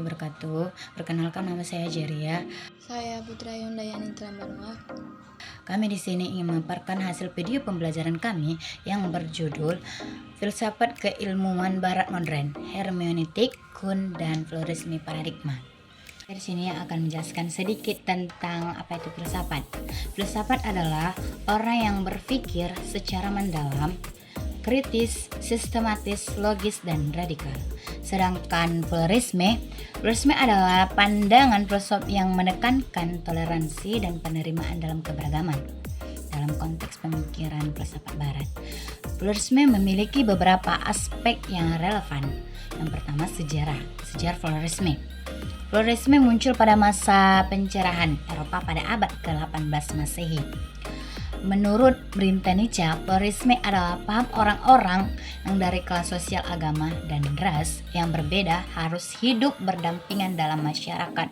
wabarakatuh. Perkenalkan, nama saya Jeria. Saya Putra Yondayani Tlambanua. Kami di sini ingin memaparkan hasil video pembelajaran kami yang berjudul Filsafat Keilmuan Barat Modern, Hermeneutik, Kuhn, dan Florisme Paradigma. Di sini akan menjelaskan sedikit tentang apa itu filsafat. Filsafat adalah orang yang berpikir secara mendalam, kritis, sistematis, logis, dan radikal. Sedangkan Florisme adalah pandangan filsuf yang menekankan toleransi dan penerimaan dalam keberagaman. Dalam konteks pemikiran filsafat barat, Florisme memiliki beberapa aspek yang relevan. Yang pertama, sejarah Florisme. Florisme muncul pada masa pencerahan Eropa pada abad ke-18 Masehi. Menurut Britanica, Florisme adalah paham orang-orang yang dari kelas sosial, agama, dan ras yang berbeda harus hidup berdampingan dalam masyarakat.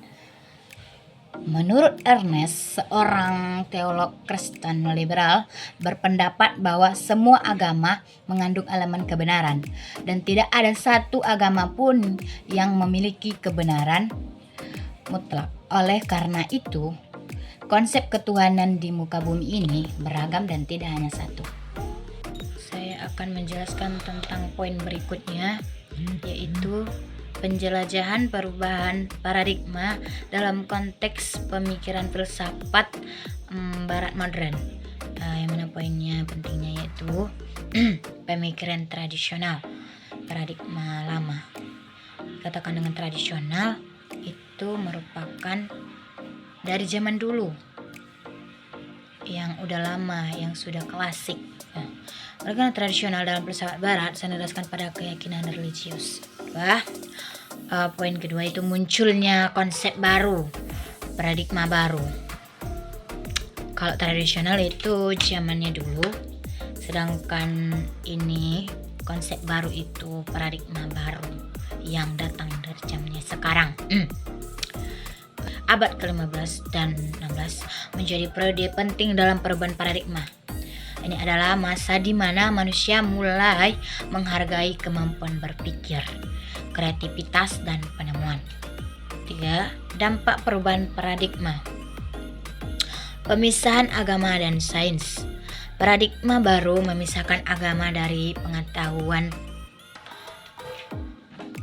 Menurut Ernest, seorang teolog Kristen liberal, berpendapat bahwa semua agama mengandung elemen kebenaran dan tidak ada satu agama pun yang memiliki kebenaran mutlak. Oleh karena itu, konsep ketuhanan di muka bumi ini beragam dan tidak hanya satu. Saya akan menjelaskan tentang poin berikutnya, yaitu penjelajahan perubahan paradigma dalam konteks pemikiran filsafat barat modern. Yang mana poinnya pentingnya yaitu pemikiran tradisional, paradigma lama. Katakan dengan tradisional itu merupakan dari zaman dulu, yang udah lama, yang sudah klasik. Paradigma tradisional dalam filsafat barat sandarkan pada keyakinan religius. Poin kedua itu munculnya konsep baru, paradigma baru. Kalau tradisional itu zamannya dulu, sedangkan ini konsep baru itu paradigma baru yang datang dari zamannya sekarang. Abad ke-15 dan 16 menjadi periode penting dalam perubahan paradigma. Ini adalah masa di mana manusia mulai menghargai kemampuan berpikir, kreativitas, dan penemuan. 3. Dampak perubahan paradigma. Pemisahan agama dan sains. Paradigma baru memisahkan agama dari pengetahuan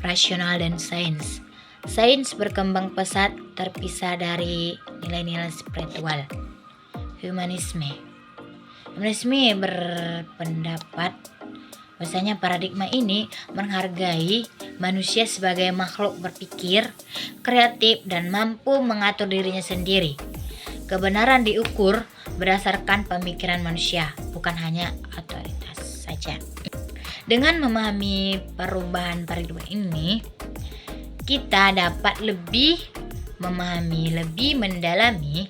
rasional dan sains. Sains berkembang pesat terpisah dari nilai-nilai spiritual. Humanisme berpendapat bahwasanya paradigma ini menghargai manusia sebagai makhluk berpikir, kreatif, dan mampu mengatur dirinya sendiri. Kebenaran diukur berdasarkan pemikiran manusia, bukan hanya otoritas saja. Dengan memahami perubahan paradigma ini, kita dapat lebih memahami, lebih mendalami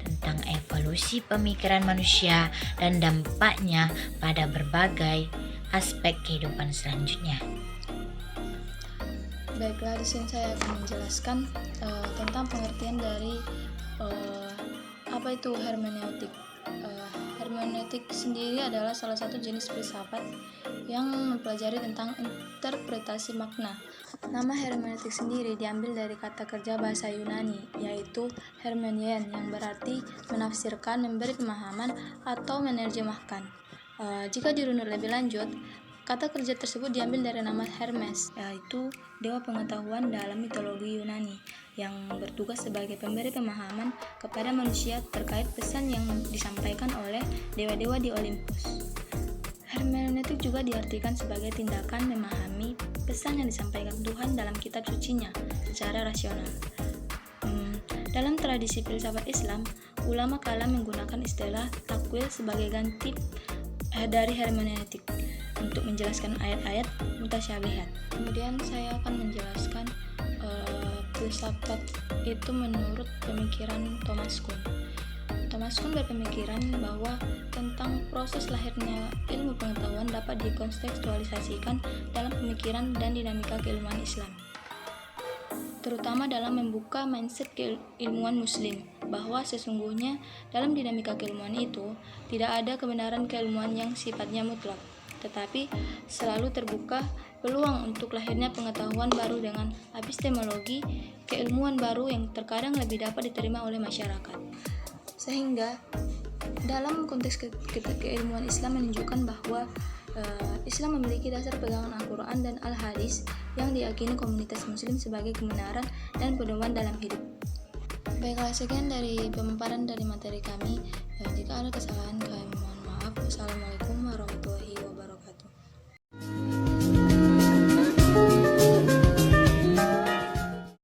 tentang evolusi pemikiran manusia dan dampaknya pada berbagai aspek kehidupan selanjutnya. Baiklah, di sini saya akan menjelaskan tentang pengertian dari apa itu hermeneutik. Hermeneutik sendiri adalah salah satu jenis filsafat yang mempelajari tentang interpretasi makna. Nama hermeneutik sendiri diambil dari kata kerja bahasa Yunani, yaitu hermenein, yang berarti menafsirkan, memberi pemahaman, atau menerjemahkan. Jika dirunut lebih lanjut, kata kerja tersebut diambil dari nama Hermes, yaitu dewa pengetahuan dalam mitologi Yunani, yang bertugas sebagai pemberi pemahaman kepada manusia terkait pesan yang disampaikan oleh dewa-dewa di Olympus. Hermeneutik juga diartikan sebagai tindakan memahami pesan yang disampaikan Tuhan dalam kitab sucinya secara rasional. Dalam tradisi filsafat Islam, ulama kalam menggunakan istilah takwil sebagai ganti dari hermeneutik untuk menjelaskan ayat-ayat mutasyabihat. Kemudian saya akan menjelaskan filsafat itu menurut pemikiran Thomas Kuhn. Thomas Kuhn berpemikiran bahwa tentang proses lahirnya ilmu pengetahuan dapat dikontekstualisasikan dalam pemikiran dan dinamika keilmuan Islam, terutama dalam membuka mindset keilmuan Muslim, bahwa sesungguhnya dalam dinamika keilmuan itu tidak ada kebenaran keilmuan yang sifatnya mutlak. tetapi selalu terbuka peluang untuk lahirnya pengetahuan baru dengan epistemologi, keilmuan baru yang terkadang lebih dapat diterima oleh masyarakat. Sehingga dalam konteks keilmuan Islam menunjukkan bahwa Islam memiliki dasar pegangan Al-Quran dan Al-Hadis yang diyakini komunitas muslim sebagai kebenaran dan pedoman dalam hidup. Baiklah, sekian dari pemaparan dari materi kami. Jika ada kesalahan, kami mohon maaf. Wassalamualaikum warahmatullahi wabarakatuh.